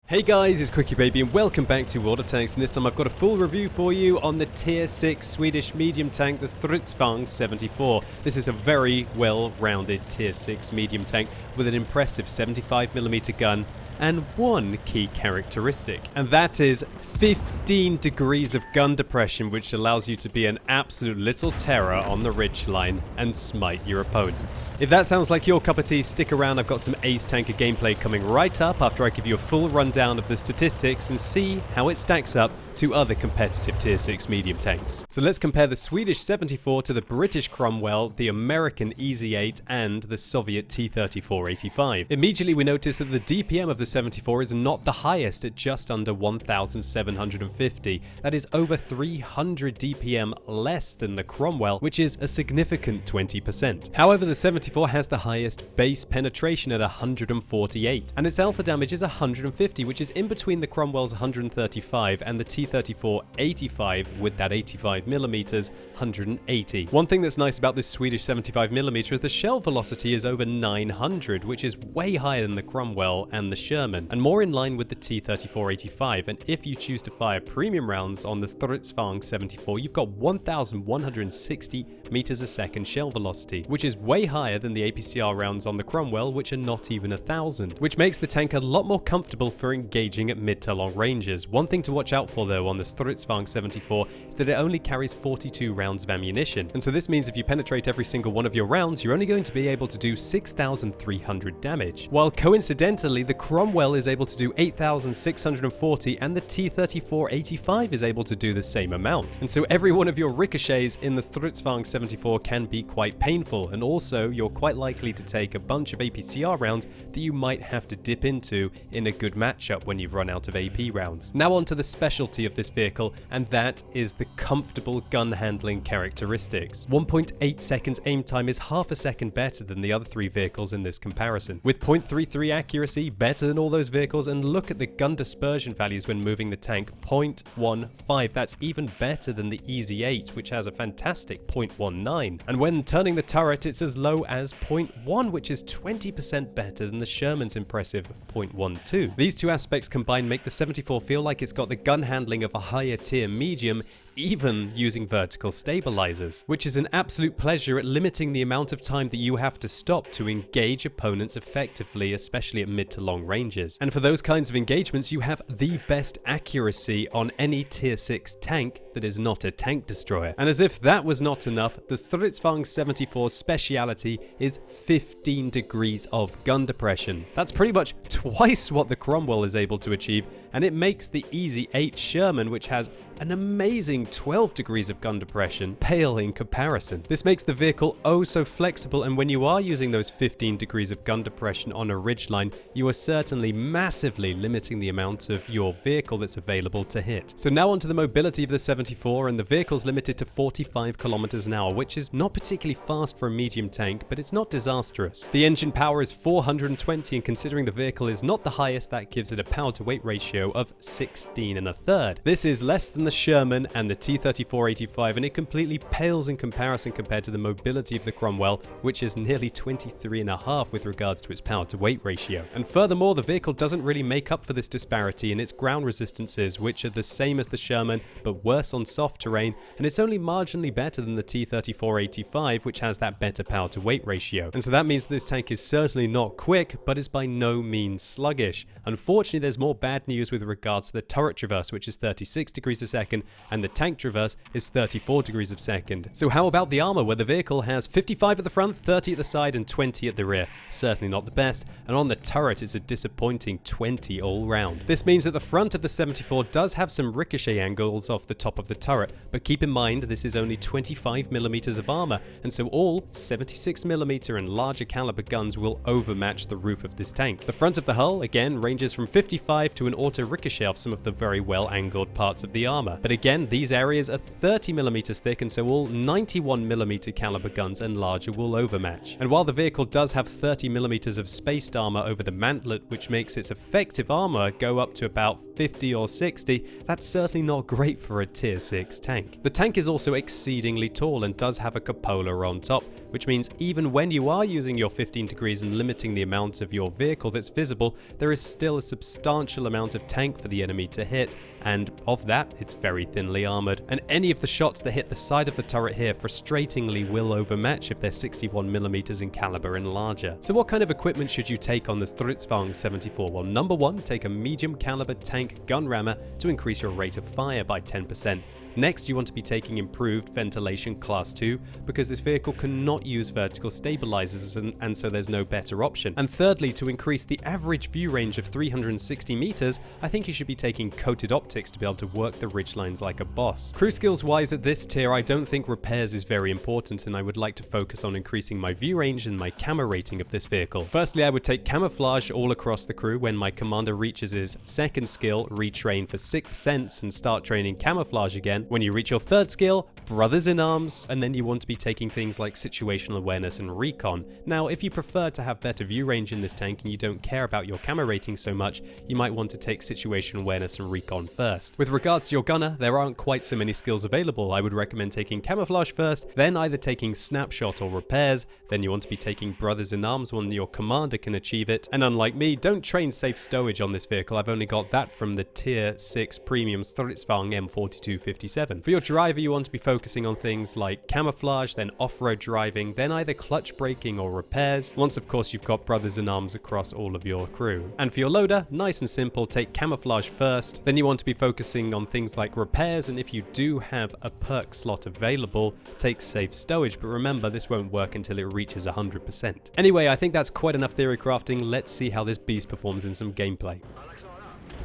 Hey guys, it's QuickyBaby and welcome back to World of Tanks, and this time I've got a full review for you on the Tier 6 Swedish medium tank, the Stridsvagn 74. This is a very well-rounded Tier 6 medium tank with an impressive 75mm gun and one key characteristic, and that is 15 degrees of gun depression, which allows you to be an absolute little terror on the ridgeline and smite your opponents. If that sounds like your cup of tea, stick around. I've got some ace tanker gameplay coming right up after I give you a full rundown of the statistics and see how it stacks up to other competitive Tier 6 medium tanks. So let's compare the Swedish 74 to the British Cromwell, the American EZ8 and the Soviet T-34-85. Immediately we notice that the DPM of the 74 is not the highest at just under 1,750. That is over 300 DPM less than the Cromwell, which is a significant 20%. However, the 74 has the highest base penetration at 148, and its alpha damage is 150, which is in between the Cromwell's 135 and the T-34-85 with that 85mm 180. One thing that's nice about this Swedish 75mm is the shell velocity is over 900, which is way higher than the Cromwell and the Sherman, and more in line with the T-34-85. And if you choose to fire premium rounds on the Stridsvagn 74, you've got 1,160 meters a second shell velocity, which is way higher than the APCR rounds on the Cromwell, which are not even 1,000, which makes the tank a lot more comfortable for engaging at mid to long ranges. One thing to watch out for though on the Stridsvagn 74 is that it only carries 42 rounds of ammunition, and so this means if you penetrate every single one of your rounds, you're only going to be able to do 6,300 damage, while coincidentally the Cromwell is able to do 8,640 and the T-34-85 is able to do the same amount. And so every one of your ricochets in the Stridsvagn 74 can be quite painful, and also you're quite likely to take a bunch of APCR rounds that you might have to dip into in a good matchup when you've run out of AP rounds. Now on to the specialty of this vehicle, and that is the comfortable gun handling characteristics. 1.8 seconds aim time is half a second better than the other three vehicles in this comparison, with 0.33 accuracy, better than all those vehicles, and look at the gun dispersion values when moving the tank, 0.15. That's even better than the EZ8, which has a fantastic 0.19. And when turning the turret, it's as low as 0.1, which is 20% better than the Sherman's impressive 0.12. These two aspects combined make the 74 feel like it's got the gun handling of a higher tier medium, even using vertical stabilizers, which is an absolute pleasure at limiting the amount of time that you have to stop to engage opponents effectively, especially at mid to long ranges. And for those kinds of engagements, you have the best accuracy on any tier 6 tank that is not a tank destroyer. And as if that was not enough, the Stridsvagn 74's speciality is 15 degrees of gun depression. That's pretty much twice what the Cromwell is able to achieve, and it makes the EZ8 Sherman, which has an amazing 12 degrees of gun depression, pale in comparison. This makes the vehicle oh so flexible, and when you are using those 15 degrees of gun depression on a ridgeline, you are certainly massively limiting the amount of your vehicle that's available to hit. So now onto the mobility of the 74, and the vehicle's limited to 45 kilometers an hour, which is not particularly fast for a medium tank, but it's not disastrous. The engine power is 420, and considering the vehicle is not the highest, that gives it a power to weight ratio of 16 1/3. This is less than the Sherman and the T-34-85, and it completely pales in comparison compared to the mobility of the Cromwell, which is nearly 23.5 with regards to its power to weight ratio. And furthermore, the vehicle doesn't really make up for this disparity in its ground resistances, which are the same as the Sherman but worse on soft terrain, and it's only marginally better than the T-34-85, which has that better power to weight ratio. And so that means this tank is certainly not quick, but is by no means sluggish. Unfortunately, there's more bad news with regards to the turret traverse, which is 36 degrees a second, and the tank traverse is 34 degrees a second. So how about the armor, where the vehicle has 55 at the front, 30 at the side, and 20 at the rear? Certainly not the best, and on the turret it's a disappointing 20 all round. This means that the front of the 74 does have some ricochet angles off the top of the turret, but keep in mind this is only 25mm of armor, and so all 76mm and larger caliber guns will overmatch the roof of this tank. The front of the hull, again, ranges from 55 to an auto ricochet off some of the very well angled parts of the armor. But again, these areas are 30mm thick, and so all 91mm caliber guns and larger will overmatch. And while the vehicle does have 30mm of spaced armor over the mantlet, which makes its effective armor go up to about 50 or 60, that's certainly not great for a tier 6 tank. The tank is also exceedingly tall and does have a cupola on top, which means even when you are using your 15 degrees and limiting the amount of your vehicle that's visible, there is still a substantial amount of tank for the enemy to hit, and of that, it's very thinly armored. And any of the shots that hit the side of the turret here frustratingly will overmatch if they're 61mm in caliber and larger. So what kind of equipment should you take on the Stridsvagn 74? Well, number one, take a medium caliber tank gun rammer to increase your rate of fire by 10%. Next, you want to be taking improved ventilation class 2 because this vehicle cannot use vertical stabilizers and so there's no better option. And thirdly, to increase the average view range of 360 meters, I think you should be taking coated optics to be able to work the ridgelines like a boss. Crew skills wise at this tier, I don't think repairs is very important and I would like to focus on increasing my view range and my camo rating of this vehicle. Firstly, I would take camouflage all across the crew when my commander reaches his second skill, retrain for 6th sense and start training camouflage again. When you reach your third skill, brothers in arms, and then you want to be taking things like situational awareness and recon. Now, if you prefer to have better view range in this tank and you don't care about your camo rating so much, you might want to take situational awareness and recon first. With regards to your gunner, there aren't quite so many skills available. I would recommend taking camouflage first, then either taking snapshot or repairs, then you want to be taking brothers in arms when your commander can achieve it. And unlike me, don't train safe stowage on this vehicle. I've only got that from the tier 6 premium Stridsvagn M4257. For your driver, you want to be focusing on things like camouflage, then off-road driving, then either clutch braking or repairs, once of course you've got brothers in arms across all of your crew. And for your loader, nice and simple, take camouflage first, then you want to be focusing on things like repairs, and if you do have a perk slot available, take safe stowage, but remember this won't work until it reaches 100%. Anyway, I think that's quite enough theory crafting. Let's see how this beast performs in some gameplay.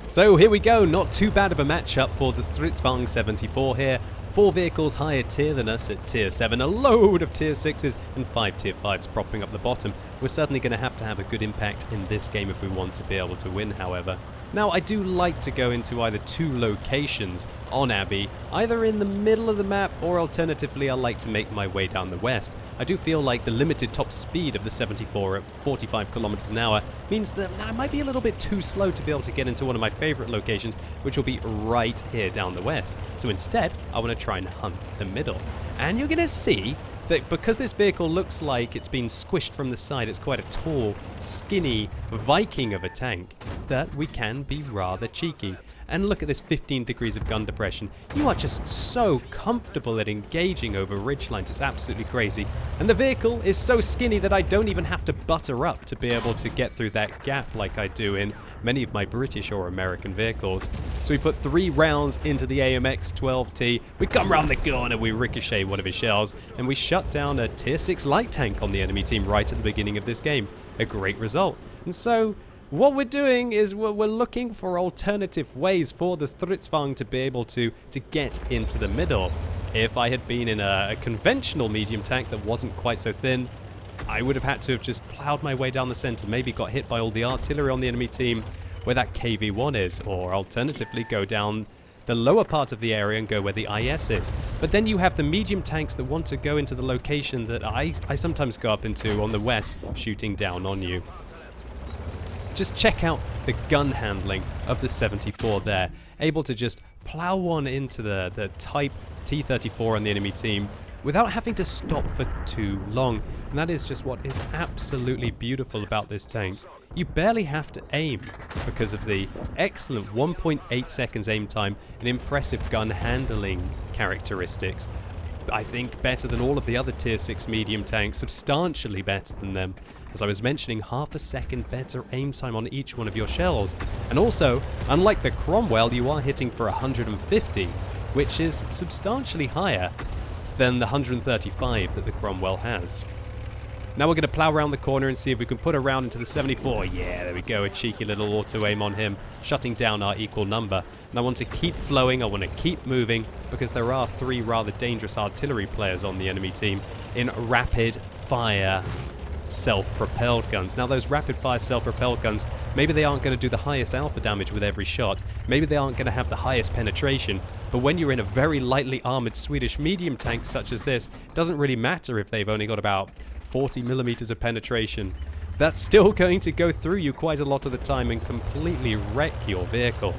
So here we go, not too bad of a matchup for the Stridsvagn 74 here. 4 vehicles higher tier than us at tier 7, a load of tier 6s and 5 tier 5s propping up the bottom. We're certainly going to have a good impact in this game if we want to be able to win, however. Now, I do like to go into either 2 locations on Abbey, either in the middle of the map or alternatively I like to make my way down the west. I do feel like the limited top speed of the 74 at 45 kilometers an hour means that I might be a little bit too slow to be able to get into one of my favorite locations, which will be right here down the west. So instead, I want to try and hunt the middle. And you're going to see that because this vehicle looks like it's been squished from the side, it's quite a tall, skinny Viking of a tank, that we can be rather cheeky. And look at this 15 degrees of gun depression. You are just so comfortable at engaging over ridgelines, it's absolutely crazy. And the vehicle is so skinny that I don't even have to butter up to be able to get through that gap like I do in many of my British or American vehicles. So we put 3 rounds into the AMX-12T, we come round the corner, we ricochet one of his shells, and we shut down a tier 6 light tank on the enemy team right at the beginning of this game. A great result. And so what we're doing is we're looking for alternative ways for the Stridsvagn to be able to get into the middle. If I had been in a conventional medium tank that wasn't quite so thin, I would have had to have just plowed my way down the center, maybe got hit by all the artillery on the enemy team where that KV-1 is, or alternatively go down the lower part of the area and go where the IS is. But then you have the medium tanks that want to go into the location that I sometimes go up into on the west, shooting down on you. Just check out the gun handling of the 74 there, able to just plow one into the Type T34 on the enemy team without having to stop for too long. And that is just what is absolutely beautiful about this tank. You barely have to aim because of the excellent 1.8 seconds aim time and impressive gun handling characteristics. I think better than all of the other tier 6 medium tanks, substantially better than them. As I was mentioning, half a second better aim time on each one of your shells. And also, unlike the Cromwell, you are hitting for 150, which is substantially higher than the 135 that the Cromwell has. Now we're going to plow around the corner and see if we can put a round into the 74. Yeah, there we go, a cheeky little auto aim on him, shutting down our equal number. And I want to keep flowing, I want to keep moving, because there are 3 rather dangerous artillery players on the enemy team in rapid fire self-propelled guns. Now those rapid fire self-propelled guns, maybe they aren't going to do the highest alpha damage with every shot, maybe they aren't going to have the highest penetration, but when you're in a very lightly armored Swedish medium tank such as this, it doesn't really matter if they've only got about 40 millimeters of penetration. That's still going to go through you quite a lot of the time and completely wreck your vehicle.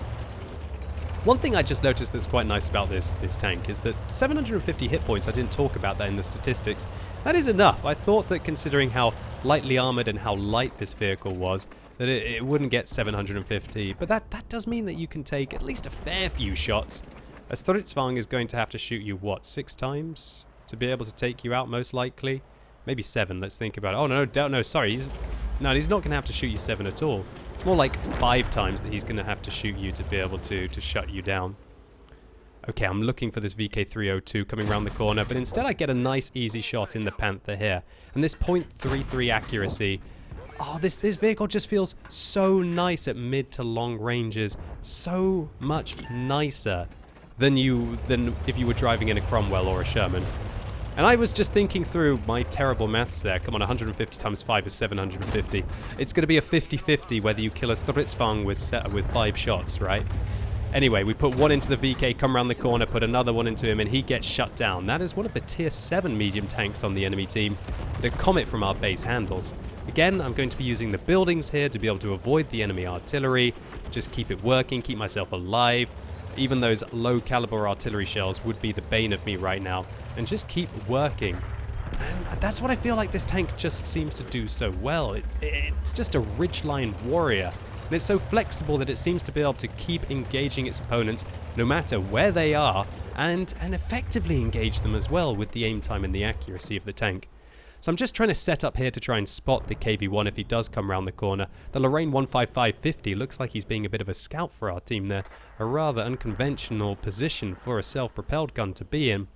One thing I just noticed that's quite nice about this tank is that 750 hit points, I didn't talk about that in the statistics. That is enough. I thought that considering how lightly armored and how light this vehicle was, that it wouldn't get 750. But that does mean that you can take at least a fair few shots. A Stridsvagn is going to have to shoot you, what, 6 times to be able to take you out, most likely? Maybe 7, let's think about it. Oh, no, sorry. He's not going to have to shoot you 7 at all. It's more like 5 times that he's going to have to shoot you to be able to shut you down. Okay, I'm looking for this VK302 coming around the corner, but instead I get a nice easy shot in the Panther here. And this .33 accuracy, oh, this vehicle just feels so nice at mid to long ranges. So much nicer than if you were driving in a Cromwell or a Sherman. And I was just thinking through my terrible maths there. Come on, 150 times 5 is 750. It's going to be a 50-50 whether you kill a Stridsvagn with 5 shots, right? Anyway, we put one into the VK, come around the corner, put another one into him, and he gets shut down. That is one of the tier 7 medium tanks on the enemy team. The Comet from our base handles. Again, I'm going to be using the buildings here to be able to avoid the enemy artillery, just keep it working, keep myself alive. Even those low caliber artillery shells would be the bane of me right now. And just keep working. And that's what I feel like this tank just seems to do so well. It's just a ridgeline warrior. And it's so flexible that it seems to be able to keep engaging its opponents no matter where they are, and effectively engage them as well with the aim time and the accuracy of the tank. So I'm just trying to set up here to try and spot the KV-1 if he does come around the corner. The Lorraine 15550 looks like he's being a bit of a scout for our team there. A rather unconventional position for a self-propelled gun to be in.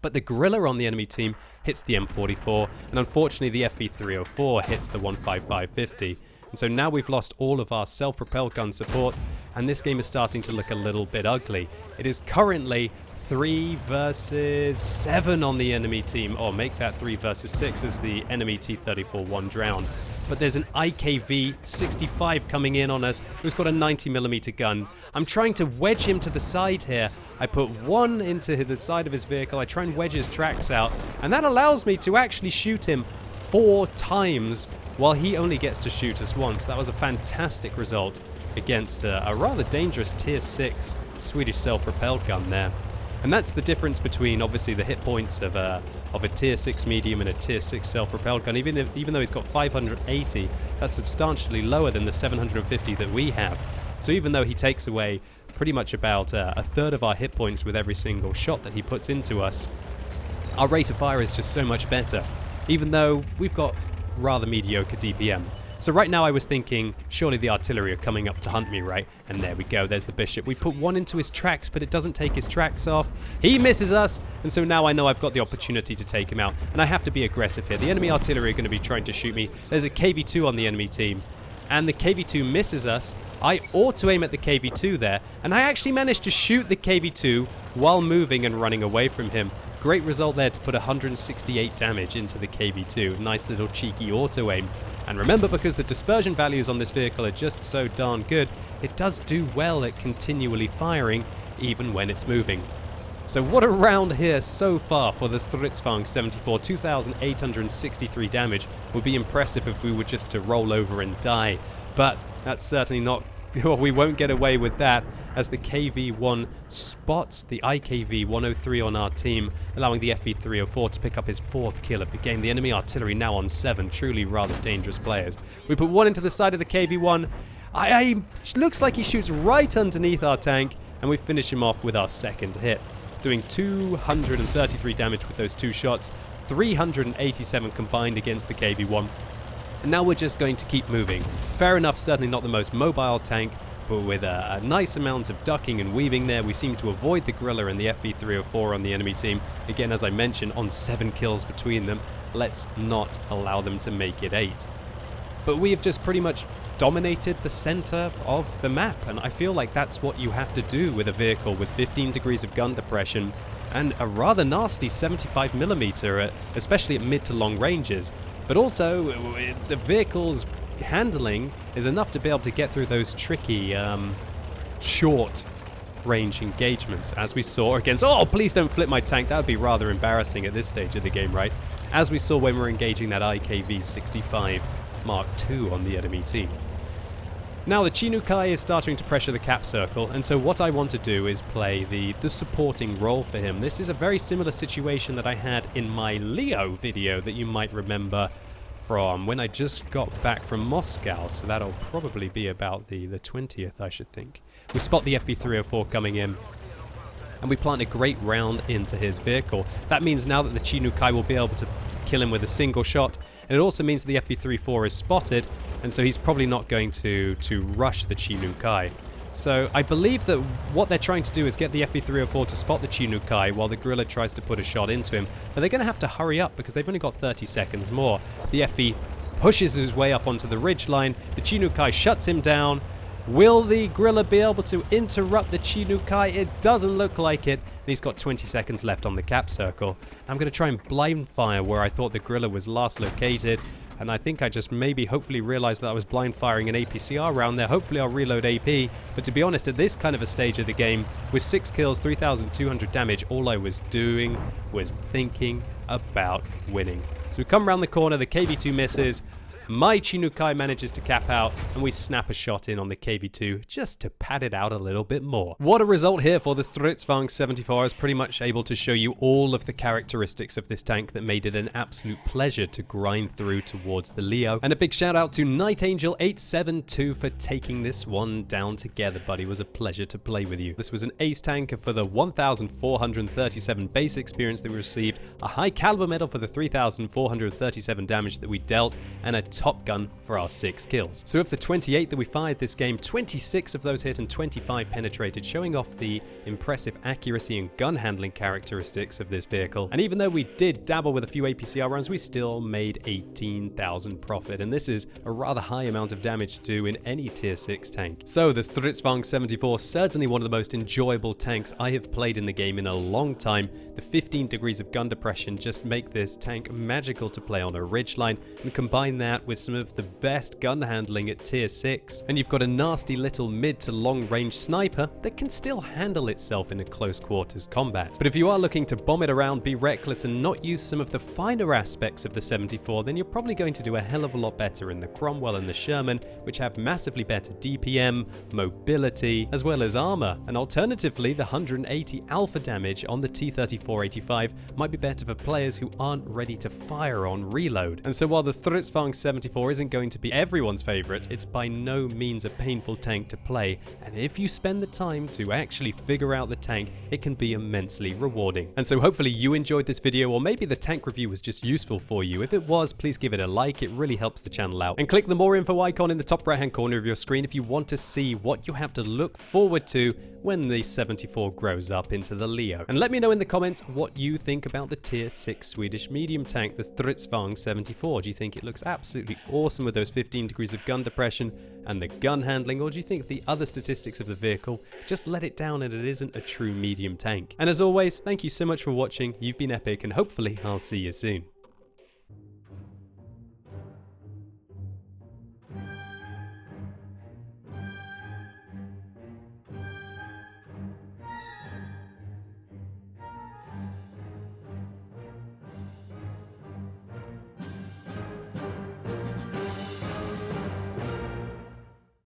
But the Gorilla on the enemy team hits the M44, and unfortunately the FV304 hits the 15550. And so now we've lost all of our self-propelled gun support, and this game is starting to look a little bit ugly. It is currently 3 versus 7 on the enemy team, or make that 3 versus 6 as the enemy T-34 one drowned. But there's an IKV-65 coming in on us who's got a 90mm gun. I'm trying to wedge him to the side here. I put one into the side of his vehicle, I try and wedge his tracks out, and that allows me to actually shoot him 4 times while he only gets to shoot us once. That was a fantastic result against a rather dangerous tier 6 Swedish self-propelled gun there. And that's the difference between, obviously, the hit points of a tier 6 medium and a tier 6 self-propelled gun. Even though he's got 580, that's substantially lower than the 750 that we have. So even though he takes away pretty much about a third of our hit points with every single shot that he puts into us, our rate of fire is just so much better, even though we've got rather mediocre DPM. So right now I was thinking, surely the artillery are coming up to hunt me, right? And there we go, there's the bishop. We put one into his tracks, but it doesn't take his tracks off. He misses us, and so now I know I've got the opportunity to take him out. And I have to be aggressive here. The enemy artillery are going to be trying to shoot me. There's a KV-2 on the enemy team, and the KV-2 misses us. I auto-aim at the KV-2 there, and I actually managed to shoot the KV-2 while moving and running away from him. Great result there to put 168 damage into the KV-2. Nice little cheeky auto-aim. And remember, because the dispersion values on this vehicle are just so darn good, it does do well at continually firing, even when it's moving. So what a round here so far for the Stridsvagn 74. 2,863 damage would be impressive if we were just to roll over and die. But that's certainly not... Well, we won't get away with that, as the KV-1 spots the IKV-103 on our team, allowing the FV-304 to pick up his 4th kill of the game. The enemy artillery now on 7, truly rather dangerous players. We put one into the side of the KV-1. Looks like he shoots right underneath our tank, and we finish him off with our 2nd hit, doing 233 damage with those 2 shots, 387 combined against the KV-1. And now we're just going to keep moving. Fair enough, certainly not the most mobile tank, but with a nice amount of ducking and weaving there, we seem to avoid the Gorilla and the FV-304 on the enemy team. Again, as I mentioned, on 7 kills between them. Let's not allow them to make it 8. But we have just pretty much dominated the center of the map, and I feel like that's what you have to do with a vehicle with 15 degrees of gun depression and a rather nasty 75mm, especially at mid to long ranges. But also, the vehicle's handling is enough to be able to get through those tricky, short-range engagements, as we saw against... Oh, please don't flip my tank. That would be rather embarrassing at this stage of the game, right? As we saw when we were engaging that IKV-65 Mark II on the enemy team. Now the Chinukai is starting to pressure the cap circle, and so what I want to do is play the supporting role for him. This is a very similar situation that I had in my Leo video that you might remember from when I just got back from Moscow, so that'll probably be about the 20th, I should think. We spot the FV304 coming in, and we plant a great round into his vehicle. That means now that the Chinukai will be able to kill him with a single shot, and it also means the FV34 is spotted, and so he's probably not going to rush the Chinukai. So I believe that what they're trying to do is get the FV304 to spot the Chinukai while the Gorilla tries to put a shot into him. But they're going to have to hurry up because they've only got 30 seconds more. The FV pushes his way up onto the ridgeline. The Chinukai shuts him down. Will the Gorilla be able to interrupt the Chinukai? It doesn't look like it. And he's got 20 seconds left on the cap circle. I'm going to try and blind fire where I thought the Gorilla was last located. And I think I just maybe hopefully realized that I was blind firing an APCR round there. Hopefully I'll reload AP. But to be honest, at this kind of a stage of the game, with 6 kills, 3,200 damage, all I was doing was thinking about winning. So we come around the corner, the KV2 misses. My Chinukai manages to cap out, and we snap a shot in on the KV2 just to pad it out a little bit more. What a result here for the Stridsvagn 74. I was pretty much able to show you all of the characteristics of this tank that made it an absolute pleasure to grind through towards the Leo. And a big shout out to Night Angel 872 for taking this one down together, buddy. It was a pleasure to play with you. This was an ace tanker for the 1,437 base experience that we received, a high caliber medal for the 3,437 damage that we dealt, and a top gun for our 6 kills. So of the 28 that we fired this game, 26 of those hit and 25 penetrated, showing off the impressive accuracy and gun handling characteristics of this vehicle. And even though we did dabble with a few APCR rounds, we still made 18,000 profit, and this is a rather high amount of damage to do in any tier 6 tank. So the Stridsvagn 74, certainly one of the most enjoyable tanks I have played in the game in a long time. The 15 degrees of gun depression just make this tank magical to play on a ridgeline, and combine that with some of the best gun handling at tier 6, and you've got a nasty little mid to long range sniper that can still handle itself in a close quarters combat. But if you are looking to bomb it around, be reckless, and not use some of the finer aspects of the 74, then you're probably going to do a hell of a lot better in the Cromwell and the Sherman, which have massively better DPM, mobility, as well as armor. And alternatively, the 180 alpha damage on the T3485 might be better for players who aren't ready to fire on reload. And so while the Stridsvagn 74 isn't going to be everyone's favorite, it's by no means a painful tank to play, and if you spend the time to actually figure out the tank, it can be immensely rewarding. And so hopefully you enjoyed this video, or maybe the tank review was just useful for you. If it was, please give it a like, it really helps the channel out. And click the more info icon in the top right hand corner of your screen if you want to see what you have to look forward to when the 74 grows up into the Leo. And let me know in the comments what you think about the tier 6 Swedish medium tank, the Stridsvagn 74. Do you think it looks absolutely awesome with those 15 degrees of gun depression and the gun handling, or do you think the other statistics of the vehicle just let it down and it isn't a true medium tank? And as always, thank you so much for watching. You've been epic, and hopefully I'll see you soon.